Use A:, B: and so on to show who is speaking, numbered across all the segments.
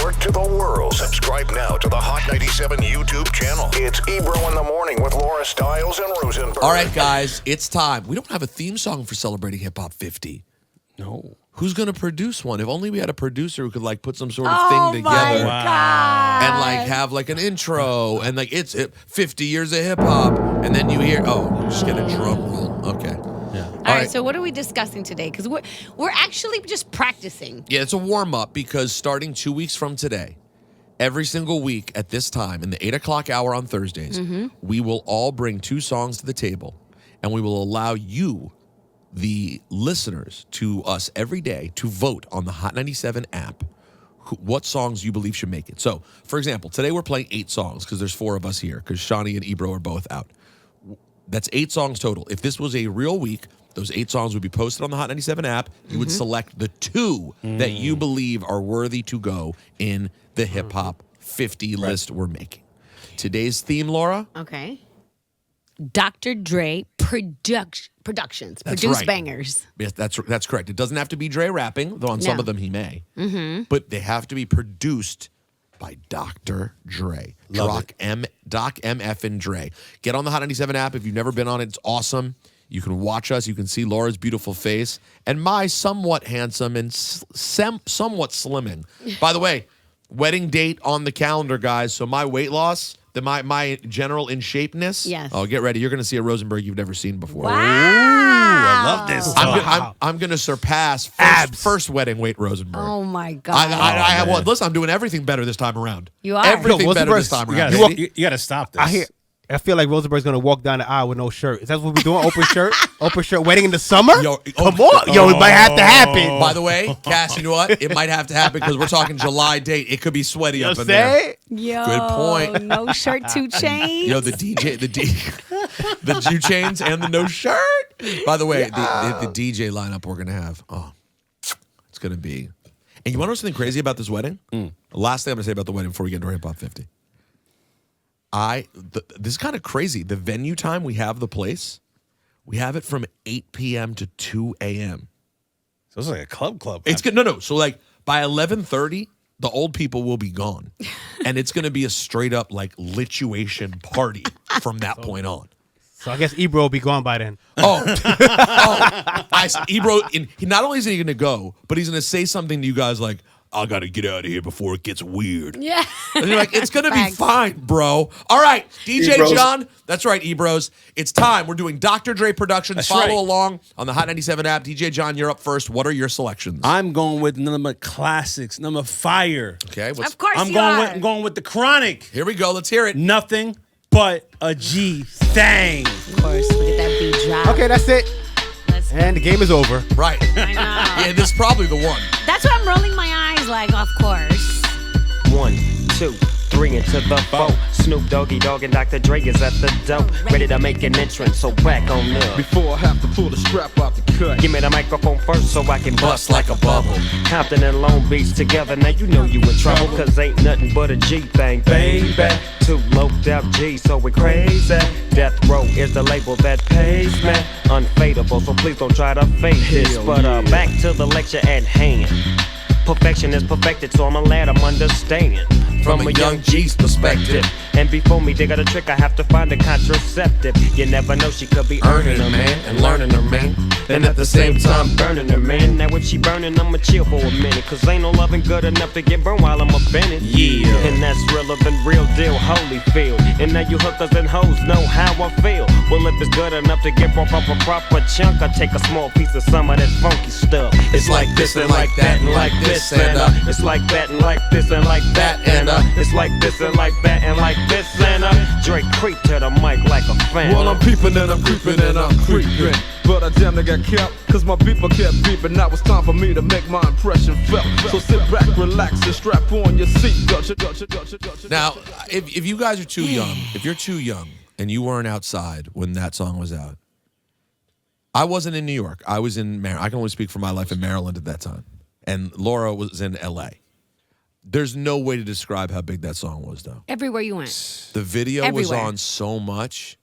A: Network to the world. Subscribe now to the Hot 97 YouTube channel. It's Ebro in the Morning with Laura Stiles and Rosenberg.
B: All right, guys, it's time. We don't have a theme song for celebrating Hip Hop 50.
C: No.
B: Who's going to produce one? If only we had a producer who could like put some sort of thing together and like have like an intro and like it's 50 years of hip hop and then you hear just get a drum roll. Okay.
D: Yeah. All right. So what are we discussing today? Because we're actually just practicing.
B: Yeah, it's a warm up because starting 2 weeks from today, every single week at this time in the 8 o'clock hour on Thursdays, we will all bring 2 songs to the table and we will allow you, the listeners, to us every day to vote on the Hot 97 app what songs you believe should make it. So, for example, today we're playing 8 songs because there's 4 of us here because Shawnee and Ebro are both out. That's 8 songs total. If this was a real week, those 8 songs would be posted on the Hot 97 app. You would select the 2 that you believe are worthy to go in the Hip Hop 50 list we're making. Today's theme, Laura?
D: Okay. Dr. Dre Productions.
B: That's
D: Produce
B: right.
D: bangers.
B: Yes, that's correct. It doesn't have to be Dre rapping, though on some of them he may. But they have to be produced by Dr. Dre. Doc MF and Dre. Get on the Hot 97 app. If you've never been on it, it's awesome. You can watch us. You can see Laura's beautiful face and my somewhat handsome and somewhat slimming. By the way, wedding date on the calendar, guys. So my weight loss, my general in shapeness.
D: Yes.
B: Oh, get ready. You're going to see a Rosenberg you've never seen before.
D: Wow.
C: I love this.
B: I'm going to surpass first wedding weight Rosenberg.
D: Oh, my God.
B: Listen, I'm doing everything better this time around.
D: You are.
B: Everything better this time around.
C: You got to stop this.
E: I feel like Rosenberg's gonna walk down the aisle with no shirt. Is that what we're doing? Open shirt, wedding in the summer? Come on, it might have to happen.
B: By the way, Cass, you know what? It might have to happen because we're talking July date. It could be sweaty up in there.
D: Yo,
B: good point.
D: No shirt, 2 chains.
B: Yo, the 2 chains and the no shirt. By the way, the DJ lineup we're gonna have. Oh, it's gonna be. And you want to know something crazy about this wedding? The last thing I'm gonna say about the wedding before we get into Hip Hop 50. This is kind of crazy. The venue time we have the place, we have it from 8 p.m. to 2 a.m.
C: So it's like a club.
B: It's good. No. So like by 11:30, the old people will be gone, and it's going to be a straight up like lituation party from that point on.
E: So I guess Ebro will be gone by then.
B: Ebro. Not only is he going to go, but he's going to say something to you guys like, I got to get out of here before it gets weird.
D: Yeah.
B: And you're like, it's going to be fine, bro. All right, DJ
F: Ebros.
B: John. That's right, Ebros. It's time. We're doing Dr. Dre Productions.
C: That's
B: Follow
C: right.
B: along on the Hot 97 app. DJ John, you're up first. What are your selections?
C: I'm going with number classics, number fire.
B: Okay.
D: Of course
C: I'm
D: you are.
C: I'm going with the Chronic.
B: Here we go. Let's hear it.
C: Nothing but a G thing.
D: Of course. Look at that beat drop.
E: Okay, that's it.
D: Let's
E: And the game is over.
B: Right.
D: I know.
B: Yeah, this is probably the one.
D: That's why I'm rolling my eyes like, of course.
G: 1, 2, 3 into the 4. Snoop Doggy Dogg and Dr. Dre is at the door, ready to make an entrance, so back on up.
F: Before I have to pull the strap out the cut.
G: Give me the microphone first so I can
B: Bust like a bubble.
G: Compton and Long Beach together, now you know you in trouble, cause ain't nothing but a G thing, baby. 2 loped up G, so we crazy. Death Row is the label that pays me. Unfadable, so please don't try to fake this. But back to the lecture at hand. Perfection is perfected, so I'ma let 'em understand. From a young G's perspective. And before me dig out a trick, I have to find a contraceptive. You never know, she could be earning her man and learning her man. And at the same time burning her man. Now if she burning, I'ma chill for a minute, cause ain't no loving good enough to get burned while I'm offended. Yeah. And that's relevant, real deal, Holyfield. And now you hookers and hoes know how I feel. Well, if it's good enough to get broke off a proper chunk, I take a small piece of some of that funky stuff. It's like this and like that and like this and it's like that and like this and like that and it's like this and like that and like this and Drake creep to the mic like a fan.
F: Well, I'm peeping and I'm creeping and I'm creeping. But I damn near got kept, cause my beeper kept beeping. Now it's time for me to make my impression felt. So sit back, relax, and strap on your seatbelt.
B: Now, if you guys are too young, if you're too young and you weren't outside when that song was out, I wasn't in New York. I was in Maryland. I can only speak for my life in Maryland at that time. And Laura was in L.A. There's no way to describe how big that song was, though.
D: Everywhere you went.
B: The video was
D: Everywhere.
B: on so much.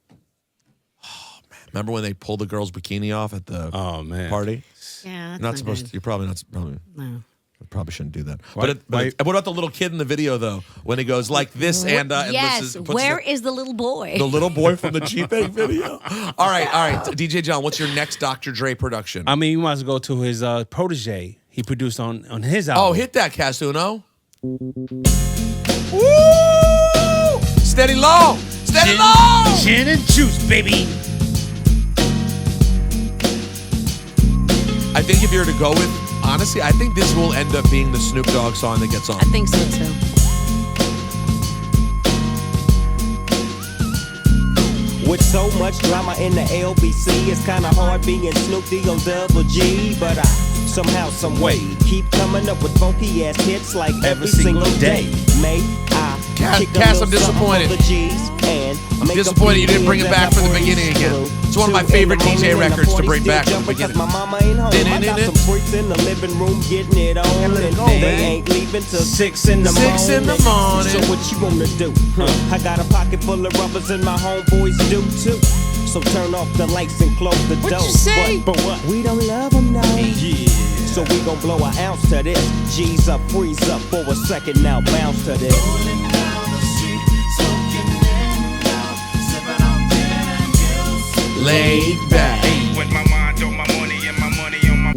B: Oh, man. Remember when they pulled the girl's bikini off at the party?
D: Yeah, that's
B: Not supposed to. You're probably not. Probably.
D: No.
B: I probably shouldn't do that.
C: Why-
B: But what about the little kid in the video though? When he goes like this and
D: yes.
B: puts
D: Where is the little boy?
B: the little boy from the G-Thing video? All right. DJ John, what's your next Dr. Dre production?
C: I mean, you might as well go to his protege. He produced on his album.
B: Oh, hit that, Casuno. Woo! Steady low. Steady low.
C: Gin and juice, baby.
B: I think if you were to go with, honestly, I think this will end up being the Snoop Dogg song that gets on.
D: I think so too.
G: With so much drama in the LBC, it's kinda hard being Snoop D on Double G. But I somehow, some way, keep coming up with funky ass hits like every single day. May I kick a
B: Cass,
G: little
B: I'm disappointed.
G: something for the G's and
B: I'm
G: make a
B: disappointed you
G: few
B: didn't bring it
G: millions
B: back
G: as
B: from
G: I
B: the beginning
G: breeze
B: again.
G: through.
B: It's one of my
G: 2
B: favorite
G: in the
B: DJ
G: morning,
B: records to
G: 40
B: bring
G: still
B: back from the
G: jumping 'cause
B: beginning.
G: my mama ain't home. I got some freaks in the living room getting it on, and they ain't leaving till 6 in the morning.
B: 6 in the morning.
G: So what you wanna do? I got a pocket full of rubbers and my homeboys do too. So turn off the lights and close the door.
D: What you say?
G: But what? We don't love them now. Yeah. So we gon' blow an ounce to this. G's up, freeze up for a second now, bounce to this.
B: Laid back.
H: With my mind on my money and my money on my.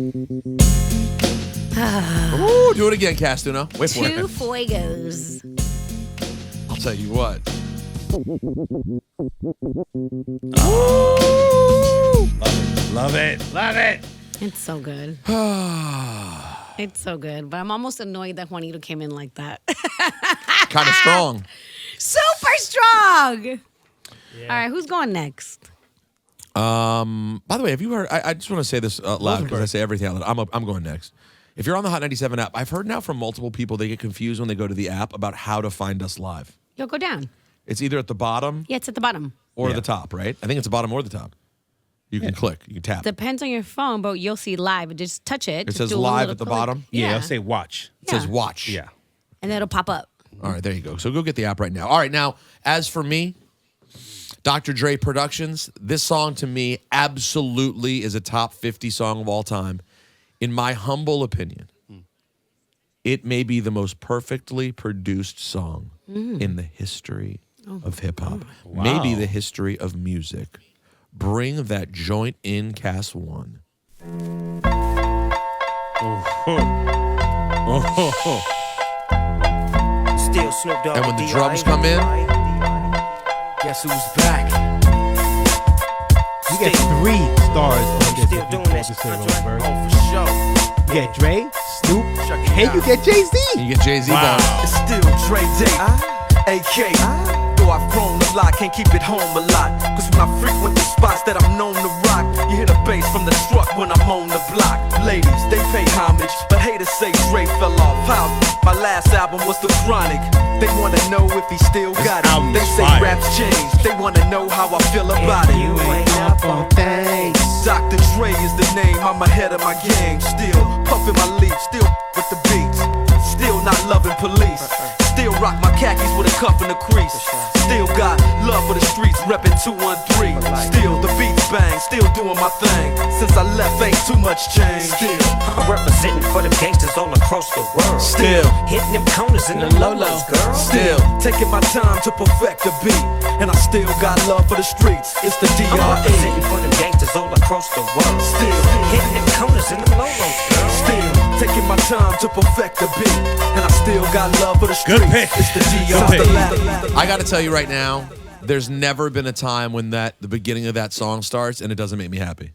B: Ooh, do it again, Castuno. Wait for
D: Two
B: it.
D: fuegos.
B: I'll tell you what.
C: Love it. Love it.
D: It's so good. It's so good. But I'm almost annoyed that Juanito came in like that.
B: Kind of strong.
D: Super strong. All right, who's going next?
B: By the way, have you heard? I just want to say this loud because I say everything out loud. I'm going next. If you're on the Hot 97 app, I've heard now from multiple people they get confused when they go to the app about how to find us live.
D: Yo, go down.
B: It's either at the bottom
D: Yeah, it's at the bottom.
B: or the top, right? I think it's the bottom or the top. You can click, you can tap.
D: Depends on your phone, but you'll see live. Just touch it.
B: It
D: Just
B: says
D: do a
B: live
D: little
B: at the
D: click.
B: bottom?
C: Yeah, I'll say watch.
B: It says
D: Yeah.
B: watch.
C: Yeah.
D: And then it'll pop up.
B: All right, there you go. So go get the app right now. All right, now, as for me, Dr. Dre Productions, this song to me absolutely is a top 50 song of all time. In my humble opinion, it may be the most perfectly produced song in the history of hip hop. Maybe the history of music. Bring that joint in, Cast One.
G: Still Snoop Dogg.
B: And when the drums come in,
G: guess who's back?
E: You get 3 stars on this.
G: Still
E: if you
G: doing that
E: focus
G: shit,
E: on
G: Andre?
E: verse.
G: Oh, for sure.
E: You get Dre, Snoop,
G: Check it
E: and
G: out.
E: you get Jay-Z.
B: you get Jay-Z bars.
H: It's still Dre Day, AK. Though I've grown a lot, can't keep it home a lot. Cause when I frequent the spots that I'm known to rock, you hear the bass from the truck when I'm on the block. Ladies, they pay homage, but haters say Dre fell off. How? My last album was The Chronic. They wanna know if he still got it.
C: album
H: They
C: is
H: say
C: fire.
H: raps change. They wanna know how I feel about it.
G: You ain't up on things.
H: Dr. Dre is the name, I'm ahead of my game. Still puffin' my leaf, still with the beats. Still not loving police. Still rock my khakis with a cuff and a crease. Still got love for the streets, reppin' 213. Still the beats bang, still doing my thing. Since I left, ain't too much change. Still,
G: I'm representing for them gangsters all across the world.
B: Still.
G: Hitting them corners in the lolos, girl.
B: Still.
H: taking my time to perfect the beat. And I still got love for the streets. It's the
G: I'm
H: DRE.
G: representing for them gangsters all across the world.
H: Still.
G: Hitting them corners in the lolos, girl.
H: Still taking my time to perfect the beat. And I still got love for the streets.
C: Good pick.
H: It's the
C: Good
H: DRE.
C: pick.
B: I got to tell you right now, there's never been a time when the beginning of that song starts and it doesn't make me happy.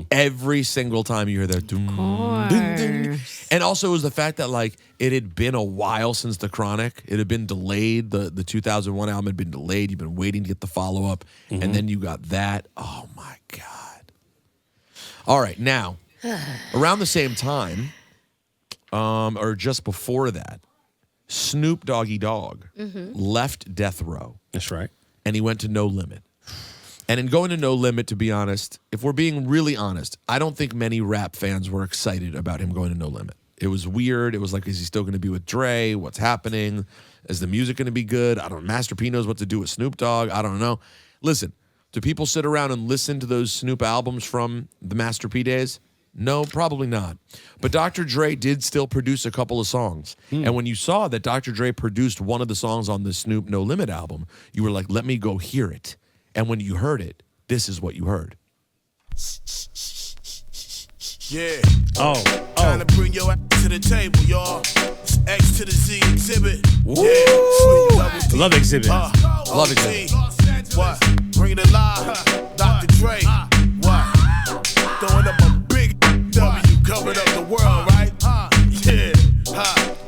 B: Every single time you hear that, dun, dun, dun. And also it was the fact that like it had been a while since The Chronic. It had been delayed. The 2001 album had been delayed. You've been waiting to get the follow up, and then you got that. Oh my God! All right, now around the same time, or just before that, Snoop Doggy Dogg left Death Row.
C: That's right.
B: And he went to No Limit. And in going to No Limit, to be honest, if we're being really honest, I don't think many rap fans were excited about him going to No Limit. It was weird. It was like, is he still going to be with Dre? What's happening? Is the music going to be good? I don't know. Master P knows what to do with Snoop Dogg. I don't know. Listen, do people sit around and listen to those Snoop albums from the Master P days? No, probably not. But Dr. Dre did still produce a couple of songs. And when you saw that Dr. Dre produced one of the songs on the Snoop No Limit album, you were like, let me go hear it. And when you heard it, this is what you heard.
I: Yeah.
C: Oh.
I: Trying to bring your ass to the table, y'all. It's X to the Z exhibit.
B: Woo.
I: Yeah. Snoop Double D.
C: Love Exhibit.
B: Love
I: OG.
B: Exhibit.
I: What? Bring it alive. Dr. Dre. What? Throwing up a big W, covered up the world, right? Yeah.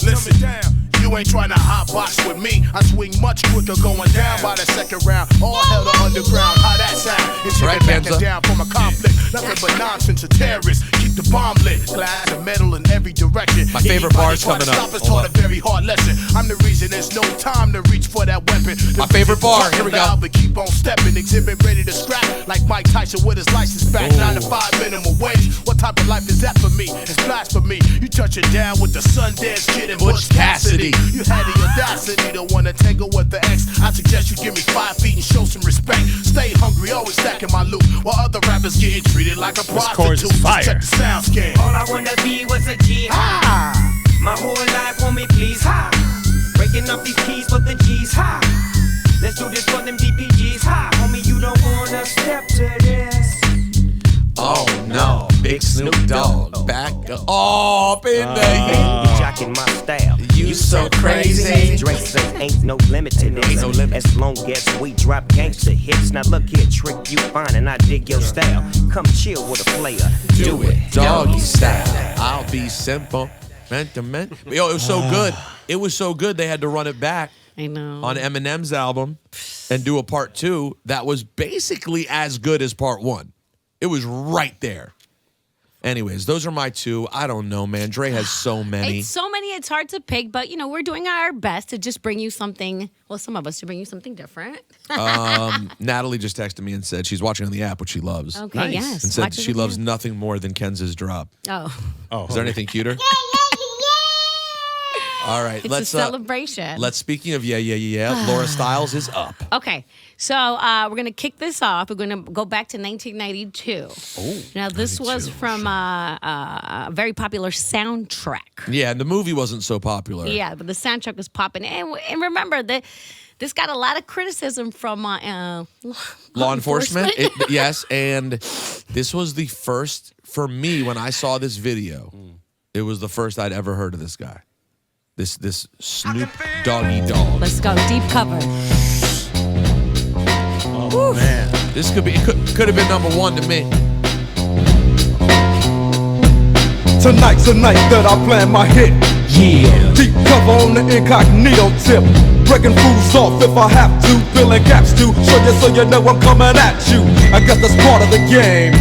I: Listen down. You ain't trying to hot box with me. I swing much quicker going down by the second round. All hell to underground. How that sound? It's
B: Right,
I: backing
B: Benza.
I: down from a conflict. Nothing but nonsense of terrorists. Keep the bomb lit. Glass and metal in every direction.
B: My favorite bar's coming up.
I: Stop us
B: Hold
I: taught a very hard lesson. I'm the reason there's no time to reach for that weapon.
B: My favorite bar. Here we go.
I: But keep on stepping. Exhibit ready to scrap like Mike Tyson with his license back. 9 to 5 minimum wage. What type of life is that for me? It's blasphemy. You touching down with the Sundance Kid and Butch Cassidy. You had the audacity to wanna tangle with the X. I suggest you give me 5 feet and show some respect. Stay hungry, always stacking my loot, while other rappers getting treated like a
C: chorus
I: prostitute.
C: is fire.
I: Check the sound scan.
J: All I wanna be was a G. Ha! My whole life want me please. Ha! Breaking up these keys for the G's. Ha! Let's do this for them DPGs. Ha! Homie, you don't wanna step to this.
B: Oh, no. Big Snoop Dogg. Back up in the heat.
G: You jocking my style.
B: You so crazy.
G: Dre says ain't no limit to this.
B: Ain't no limit.
G: As long as we drop gangster hits. Now look here, trick you fine and I dig your style. Come chill with a player.
B: Do it doggy style. I'll be simple. Sentiment. Yo, it was so good. It was so good they had to run it back
D: I know.
B: on Eminem's album and do a part 2 that was basically as good as part 1. It was right there. Anyways, those are my 2. I don't know, man. Dre has so many.
D: It's so many, it's hard to pick, but we're doing our best to just bring you something. Well, some of us to bring you something different.
B: Natalie just texted me and said she's watching on the app, which she loves.
D: Okay,
C: Nice.
D: yes.
B: And said
D: Watch it
B: she
D: with
B: loves
D: you.
B: nothing more than Kenz's drop.
D: Oh,
B: Is there anything cuter? All right,
D: it's
B: let's
D: a celebration.
B: speaking of yeah, Laura Stiles is up.
D: Okay, so we're gonna kick this off. We're gonna go back to 1992. Oh, now this was from a very popular soundtrack.
B: Yeah, and the movie wasn't so popular.
D: Yeah, but the soundtrack was popping, and remember that this got a lot of criticism from
B: Law enforcement. Yes, and this was the first for me when I saw this video. It was the first I'd ever heard of this guy. This Snoop Doggy Dogg.
D: Let's go deep cover.
C: Oh, man.
B: This could have been number 1 to me.
F: Tonight's the night that I plan my hit.
C: Yeah.
F: Deep cover on the incognito tip. Breaking fools off if I have to. Filling gaps too. Show you so you know I'm coming at you. I guess that's part of the game.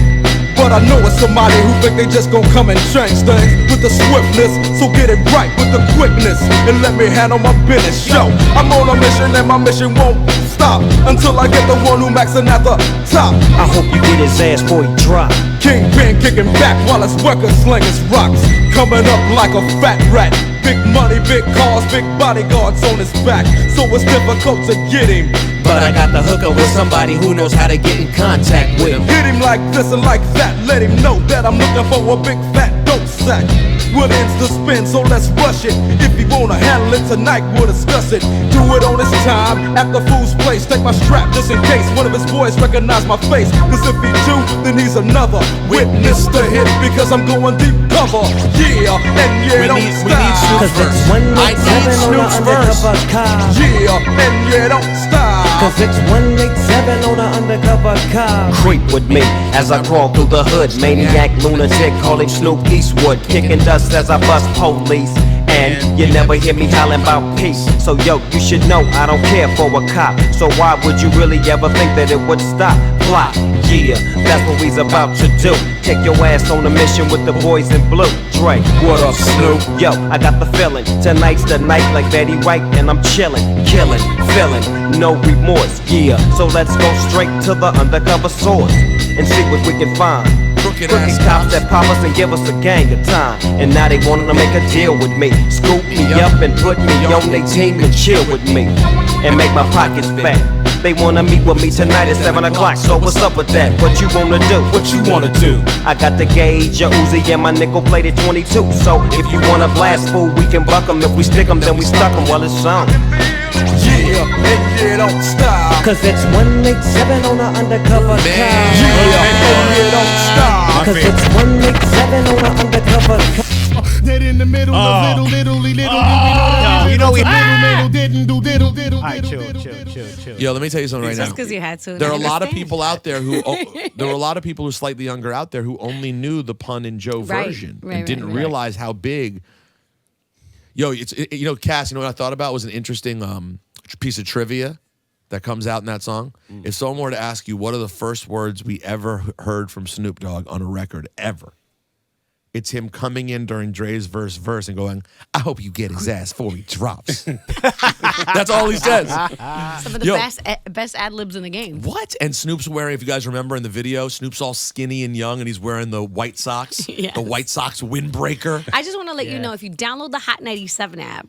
F: But I know it's somebody who think they just gon' come and change things with the swiftness. So get it right with the quickness and let me handle my business. Yo, I'm on a mission and my mission won't stop until I get the one who maxing at the top.
G: I hope you get his ass before he drop.
F: Kingpin kicking back while his workers slinging rocks. Coming up like a fat rat. Big money, big cars, big bodyguards on his back. So it's difficult to get him.
K: But I got the hookup with somebody who knows how to get in contact with him.
F: Hit him like this and like that. Let him know that I'm looking for a big fat dope sack. What ends to spin, so let's rush it. If you wanna handle it tonight, we'll discuss it. Do it on his time, at the fool's place. Take my strap just in case one of his boys recognize my face. Cause if he do, then he's another witness to hit. Because I'm going deep cover. Yeah, and yeah, don't stop.
G: Cause it's 187 on the undercover car.
F: Yeah, and yeah, don't stop.
G: Cause it's 187 on the undercover car. Creep with me as I crawl through the hood. Maniac, lunatic, calling Snoop Eastwood. Kicking dust as I bust police. And you never hear me hollering about peace. So yo, you should know I don't care for a cop. So why would you really ever think that it would stop? Plot, yeah, that's what we's about to do. Take your ass on a mission with the boys in blue. Dre, what up, Snoop? Yo, I got the feeling. Tonight's the night like Betty White, and I'm chillin', killin', feelin', no remorse. Yeah, so let's go straight to the undercover source and see what we can find. Crooked cops that pop us and give us a gang of time. And now they wanting to make a deal with me. Scoop me up and put me on their team and chill with me. And make my pockets fat. They wanna meet with me tonight at 7 o'clock. So what's up with that? What you wanna do?
C: What you wanna do?
G: I got the gauge, your Uzi, and my nickel plated 22. So if you wanna blast, fool, we can buck 'em. If we stick 'em, then we stuck 'em. Well, it's on.
H: Yeah, and yeah, don't stop.
K: Cause it's 187 on the undercover car.
H: Yeah, and yeah, don't stop.
K: Cause it's 187 on the undercover car.
I: Dead in the middle,
E: Oh.
I: little,
E: You know we
I: didn't do diddle.
E: All right, chill.
B: Yo, let me tell you something right
D: Just
B: now.
D: because you had to.
B: There are a
D: I
B: lot of
D: understand.
B: people out there who there were a lot of people who are slightly younger out there who only knew the Pun and Joe
D: Right,
B: version
D: right,
B: and didn't
D: right.
B: realize how big. Yo, Cass, you know what I thought about was an interesting piece of trivia that comes out in that song. If someone were to ask you what are the first words we ever heard from Snoop Dogg on a record ever, it's him coming in during Dre's verse and going, "I hope you get his ass before he drops." That's all he says.
D: Some of the best ad libs in the game.
B: What? And Snoop's wearing, if you guys remember in the video, Snoop's all skinny and young, and he's wearing the White Sox,
D: Yes.
B: the White Sox windbreaker.
D: I just want to let you know if you download the Hot 97 app,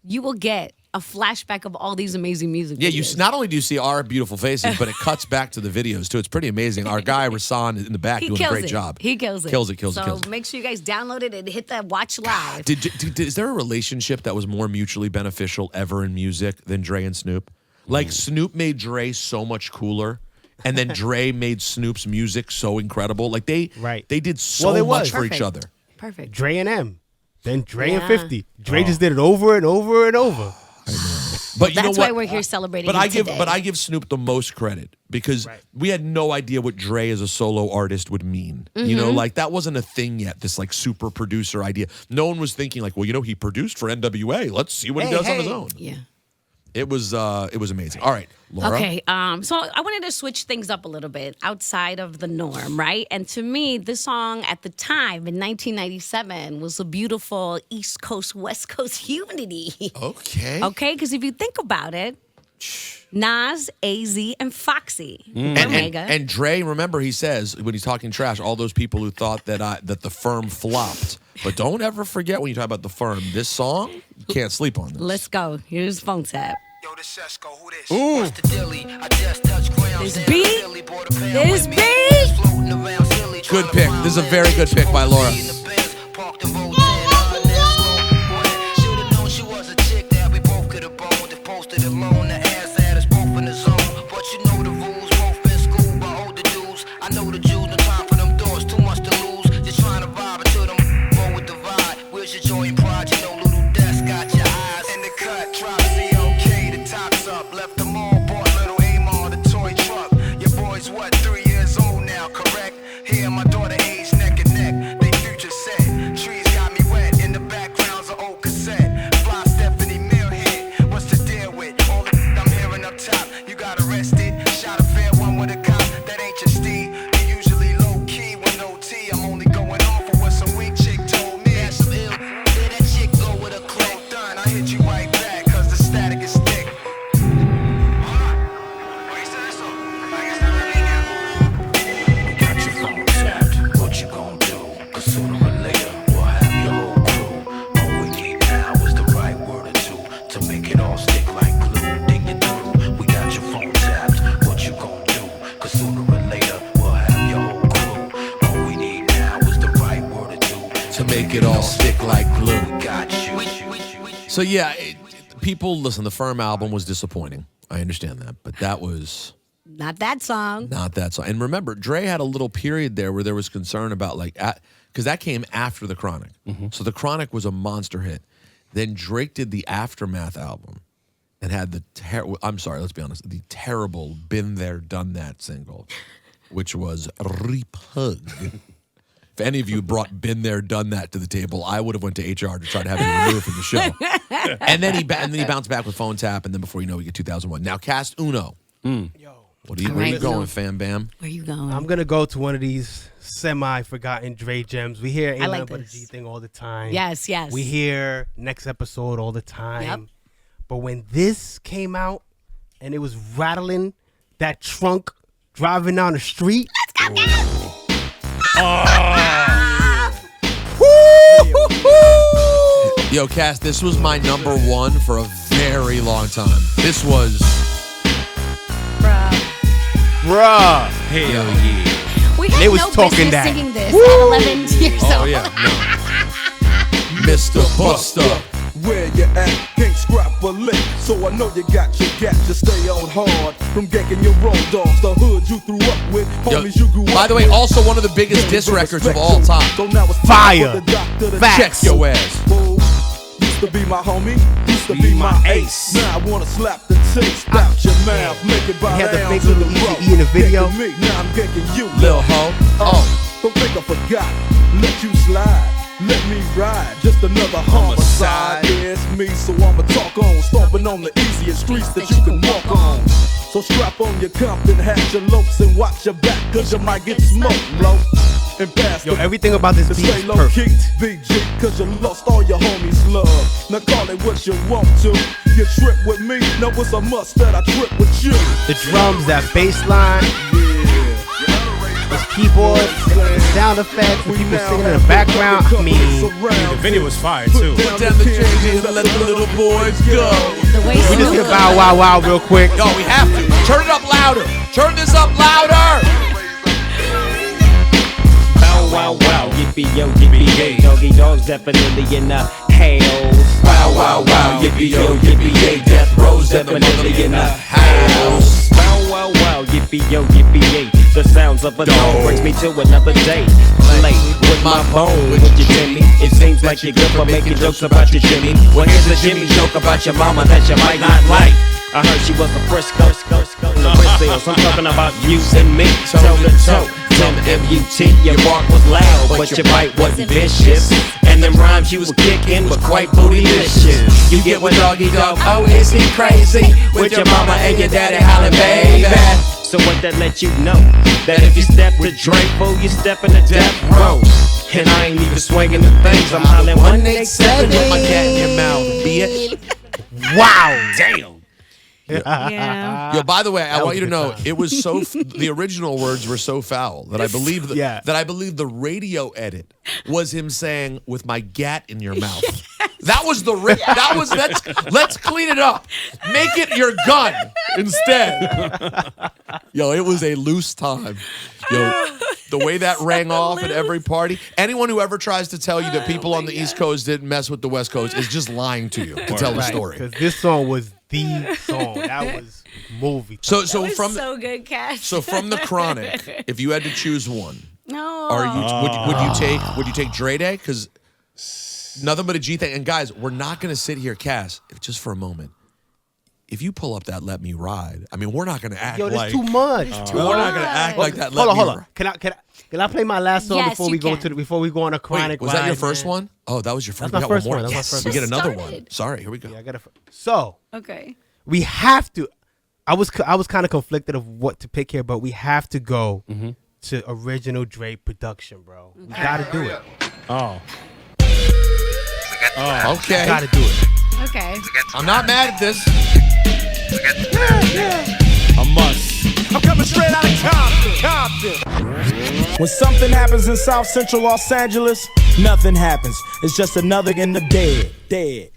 D: you will get a flashback of all these amazing music
B: Yeah,
D: videos.
B: you not only do you see our beautiful faces, but it cuts back to the videos too. It's pretty amazing. Our guy Rasan in the back
D: He
B: doing a
D: kills
B: great
D: it.
B: job.
D: He kills it.
B: Kills it.
D: So make sure you guys download it and hit that watch live.
B: Is there a relationship that was more mutually beneficial ever in music than Dre and Snoop? Like Snoop made Dre so much cooler, and then Dre made Snoop's music so incredible. Like they did so much for each other.
D: Perfect.
E: Dre and M, then Dre and
D: Yeah.
E: 50. Dre just did it over and over and over.
B: But you know
D: That's
B: what?
D: why we're here celebrating.
B: But
D: him today.
B: I give Snoop the most credit because we had no idea what Dre as a solo artist would mean. You know, like that wasn't a thing yet. This like super producer idea. No one was thinking like, well, you know, he produced for NWA. Let's see what he does on his own.
D: Yeah.
B: It was amazing. All right, Laura.
D: Okay, so I wanted to switch things up a little bit outside of the norm, right? And to me, this song at the time in 1997 was a beautiful East Coast, West Coast unity.
B: Okay.
D: Okay, because if you think about it, Nas, AZ, and Foxy.
B: And Dre, remember, he says when he's talking trash, all those people who thought that the firm flopped. But don't ever forget when you talk about the firm, this song, you can't sleep on this.
D: Let's go. Here's phone tap.
H: Yo, this Sesko, who this?
B: Ooh.
H: What's the dilly? I just touched ground.
D: This beat. This beat.
B: Good pick. This is a very good pick by Laura.
H: Should've known she was a chick that we both could've boned. If posted alone, the ass had us both in the zone. But you know the rules, both been schooled by older dudes. I know the Jews, no time for them doors, too much to lose. Just trying to vibe until them roll with the vibe. Where's your joy and pride? You know little desk got your eyes in the cut. Drop COK, the top's up. Left them all, bought little Amar, the toy truck. Your boy's what, 3 years old now, correct? Here my daughter age neck and neck. They future set. Trees got me wet. In the background's an old cassette. Fly Stephanie Mill hit. What's the deal with all the I'm hearing up top? You got arrested. Shot a fair one with a cop. That ain't your steed. You usually low key with no T. I'm only going off of what some weak chick told me. That's some ill. Did that chick go with a cloak done? I hit you right back, cause the static is thick.
A: What you gonna do? 'Cause sooner or later we'll have your whole crew. All we need now is the right word or two to make it all stick like glue. Dig it through. We got your phone tapped. What you gonna do? 'Cause sooner or later we'll have your whole crew. All we need now is the right word or two
B: To make it all stick like glue.
A: We got you.
B: So yeah, people listen. The Firm album was disappointing. I understand that, but that was
D: Not that song.
B: not that song. And remember, Dre had a little period there where there was concern about because that came after the Chronic. So the Chronic was a monster hit. Then Drake did the Aftermath album and had I'm sorry, let's be honest, the terrible "Been There, Done That" single, which was Repug. If any of you brought "Been There, Done That" to the table, I would have went to HR to try to have him removed from the show. And then he bounced back with Phone Tap, and then before you know, we get 2001. Now cast Uno. Where you
D: Right.
B: going, Fam Bam?
D: Where you going?
E: I'm gonna go to one of these semi-forgotten Dre gems. We hear "Ain't
D: I
E: Nothing
D: like
E: But a
D: this.
E: G Thing" all the time.
D: Yes, yes.
E: We hear "Next Episode" all the time.
D: Yep.
E: But when this came out and it was rattling that trunk driving down the street.
B: Yo, Cass, this was my number one for a very long time. This was
E: Bruh.
C: Hell yeah.
D: We had
E: They was
D: no
E: talking
D: business
E: that.
D: singing this at 11 years old.
B: Oh yeah, no. Mr. Buster.
F: Where you at? Can't scrap a lick, so I know you got your gap. Just stay on hard from ganking your road dogs. The hood you grew up with, homies you grew up with.
B: By the way, also one of the biggest diss records of all time.
F: So now it's
E: Fire.
B: Check your ass.
F: Used to be my homie, used to be my ace. Now I wanna slap the taste out your mouth, make it by
E: He had the
F: rounds
E: fake
F: in the
E: little
F: road.
E: Easy E in the video.
F: Me, now I'm ganking you,
B: Lil Ho. Oh.
F: Don't think I forgot. Let you slide. Let me ride. Just another homicide. Yeah, it's me, so I'ma talk on. Stomping on the easiest streets that you can walk on. So strap on your Compton hat, your lopes, and watch your back, cause you might get smoked, low. And pass
E: Yo, everything about this beat
F: stay
E: is
F: low
E: perfect.
F: key, BG, cause you lost all your homies' love. Now call it what you want to. You trip with me, now it's a must that I trip with you.
E: The drums, that bass line, the keyboard, the sound effects, the people singing in the background. I mean,
C: The video was fire too.
B: Put down the changes and let the little boys go.
D: The way
E: we just
D: Snoop
E: hit Bow Wow Wow real quick.
B: Yo, we have to. Turn it up louder. Turn this up louder.
G: Bow wow wow, yippee yo, yippee yay. Doggy dogs definitely in the house.
B: Wow, wow, wow. Yippee yo, yippee yay. Death Row's definitely in the house.
G: Bow wow wow, yippee yo, yippee yay. The sounds of a dog brings me to another day. Late with my bone, with your Jimmy. It seems like you're good for making jokes about your Jimmy. Well, here's a Jimmy joke about your mama that you might not like. I heard she was a Frisco, I'm talking about you and me, toe to toe. From M-U-T, your bark was loud, but your bite wasn't vicious. And them rhymes you was kicking were quite bootylicious. You get what doggy dog, oh, is he crazy? With your mama and your daddy hollering, baby. So what that let you know? That if you step to Drake, fool, you step in the death row. And I ain't even swinging the things, I'm hollering 187
B: with my cat in your mouth, bitch.
E: Wow.
C: Damn.
D: Yeah.
B: Yo, by the way, I want you to
E: good
B: know
E: time.
B: it was so the original words were so foul that I believe that I believe the radio edit was him saying with my gat in your mouth. That was let's clean it up. Make it your gun instead. Yo, it was a loose time. Yo, the way that rang off at every party. Anyone who ever tries to tell you that people on the East Coast didn't mess with the West Coast is just lying to you to tell the story.
E: Because this song was the song. That was movie.
B: So
D: That was
B: from
D: so good, Cash.
B: So from the Chronic, if you had to choose one,
D: no,
B: are you would you take Dre Day? Because nothing but a G thing. And guys, we're not gonna sit here, Cass, just for a moment. If you pull up that "Let Me Ride," I mean, we're not gonna act
E: Yo,
B: like
E: that's too much.
B: we're not gonna act like that.
E: Hold on. Can I play my last song
D: Yes,
E: before we
D: you
E: go
D: can.
E: before we go on a Chronic?
B: Wait, was that your
E: ride,
B: first
E: man?
B: one? Oh, that was your first.
E: That's my
B: We got
E: first
B: more.
E: one. That's my
B: Yes,
E: first
B: we
E: one.
B: get another one.
D: Started.
B: Sorry, here we go.
E: Yeah, I got it. So
D: okay.
E: we have to. I was kind of conflicted of what to pick here, but we have to go to original Dre production, bro. We gotta do it.
C: Oh.
B: Okay,
E: Gotta do it.
D: Okay.
B: I'm not mad at this.
C: A must.
H: I'm coming straight out of Compton. When something happens in South Central Los Angeles, nothing happens. It's just another in the dead. Straight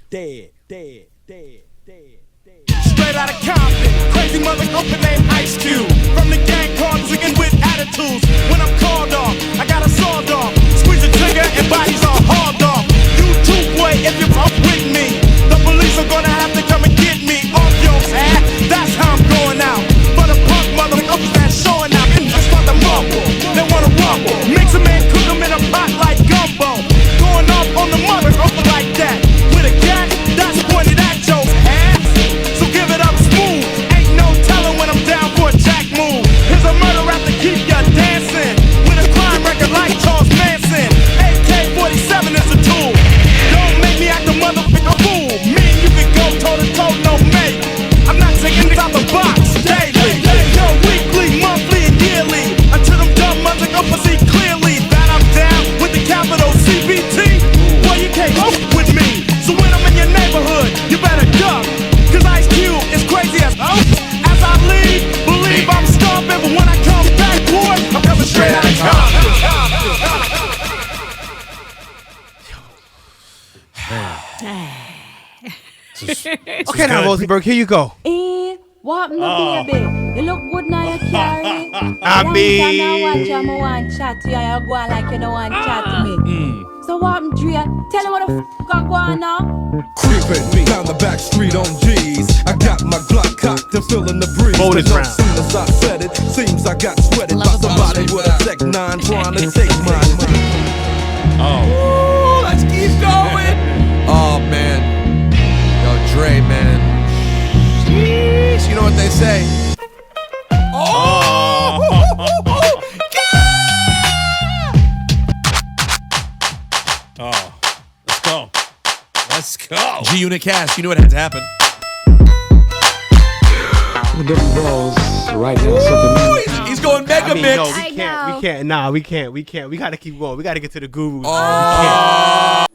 H: out of Compton, crazy motherfucker named Ice Cube. From the gang called Chicken with attitudes. When I'm called off, I got a sawed off. Squeeze the trigger and bodies are hauled off. You too, boy, if you're up with me. The police are gonna have to come and get me off your ass. That's how I'm going out. For the punk motherfuckers that's showing out. That's why the mumble, they wanna rumble. Mix 'em and cook 'em in a pot like gumbo. Going off on the motherfucker like that. With a gat, that's pointed at your ass. So give it up smooth. Ain't no telling when I'm down for a jack move. Here's a murder rap to keep ya dancing. With a crime record like Charles Manson. AK-47 is a tool. Don't make me act a motherfucker fool. Me and you can go toe to toe, no mate. I'm not taking this out the box daily. Yo, weekly, monthly, and yearly. Until them dumb motherfuckers see clearly that I'm down with the capital CBT. Boy, you can't hope with me. So when I'm in your neighborhood, you better duck. Cause Ice Cube is crazy as as I leave, believe I'm stomping. But when I come back, boy, I'm coming straight out of Compton.
E: Okay, now Rosenberg, here you go.
L: What happened to baby? You look good now, you carry.
E: I mean-
L: I want chat to you. You go on like you don't want chat to me. So what happened, Drea? Tell me what the I go on now.
F: Creeping down the back street on G's. I got my Glock cocked and feeling the breeze.
E: Bonus
F: 'Cause
E: round.
F: as soon as I said it, seems I got sweated by somebody with a Tech 9 trying to take mine.
B: Ooh, let's keep going. Oh man, yo Dre, man. Jeez, you know what they say? Oh,
C: Oh, let's go. Let's go.
B: G-Unit cast. You knew it had to happen.
M: Them balls right now. Something.
B: He's going mega
E: I mean,
B: mix.
E: no, we can't. Nah, we can't. We gotta keep going. We gotta get to the gurus.
B: Oh.